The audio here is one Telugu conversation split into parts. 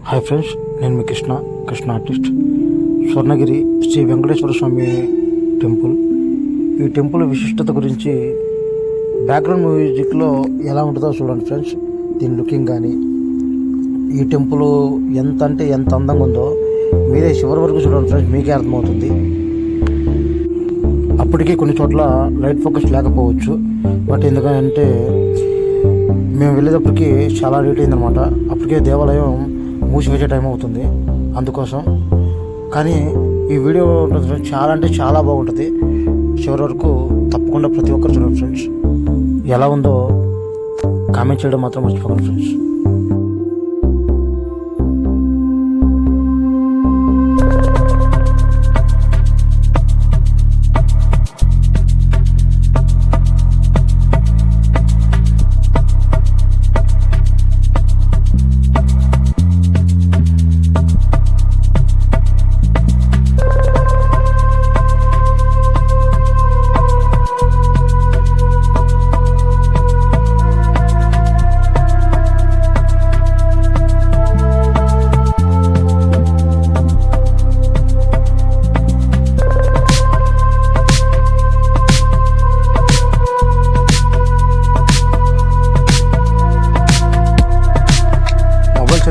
హాయ్ ఫ్రెండ్స్, నేను మీ కృష్ణ ఆర్టిస్ట్. స్వర్ణగిరి శ్రీ వెంకటేశ్వర స్వామి టెంపుల్. ఈ టెంపుల్ విశిష్టత గురించి బ్యాక్గ్రౌండ్ మ్యూజిక్లో ఎలా ఉంటుందో చూడండి ఫ్రెండ్స్. దీని లుకింగ్ కానీ ఈ టెంపుల్ ఎంత అంటే ఎంత అందంగా ఉందో మీరే చివరి వరకు చూడండి ఫ్రెండ్స్, మీకే అర్థమవుతుంది. అప్పటికే కొన్ని చోట్ల లైట్ ఫోకస్ లేకపోవచ్చు, బట్ ఎందుకంటే మేము వెళ్ళేటప్పటికి చాలా లేట్ అయిందనమాట. అప్పటికే దేవాలయం మూసివేసే టైం అవుతుంది, అందుకోసం. కానీ ఈ వీడియో చాలా అంటే చాలా బాగుంటుంది. చివరి వరకు తప్పకుండా ప్రతి ఒక్కరు చూడండి ఫ్రెండ్స్. ఎలా ఉందో కామెంట్ చేయడం మాత్రం మర్చిపోకండి ఫ్రెండ్స్.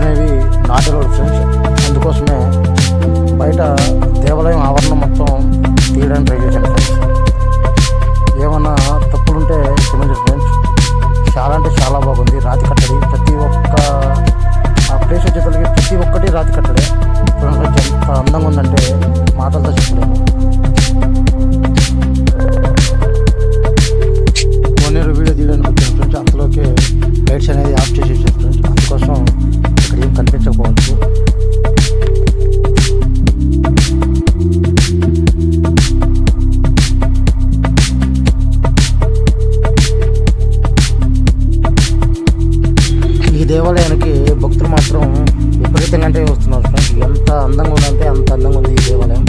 అనేవి నాటరోడ్ ఫ్రెండ్స్, అందుకోసమే బయట దేవాలయం ఆవరణ మొత్తం తీయడానికి ట్రై చేశాను ఫ్రెండ్స్. ఏమన్నా తప్పులుంటే క్షమించండి ఫ్రెండ్స్. చాలా అంటే చాలా బాగుంది. రాతి కట్టడి, ప్రతి ఒక్క ఆ ప్లేస్ వచ్చేసరికి ప్రతి ఒక్కటి రాతి కట్టడే. ఎంత అందంగా ఉందంటే మాటలతో చెప్పలేము. కొన్నేరు వీడియో తీయడానికి వచ్చాను ఫ్రెండ్స్, అంతలోకే లైట్స్ అనేది ఆఫ్ చేసేసాను ఫ్రెండ్స్. అందుకోసం ఇక్కడ ఏం కనిపించకపోవచ్చు. ఈ దేవాలయానికి భక్తులు మాత్రం విపరీతంగా అంటే వస్తున్నారు ఫ్రెండ్స్. ఎంత అందంగా ఉందంటే అంత అందంగా ఉంది ఈ దేవాలయం.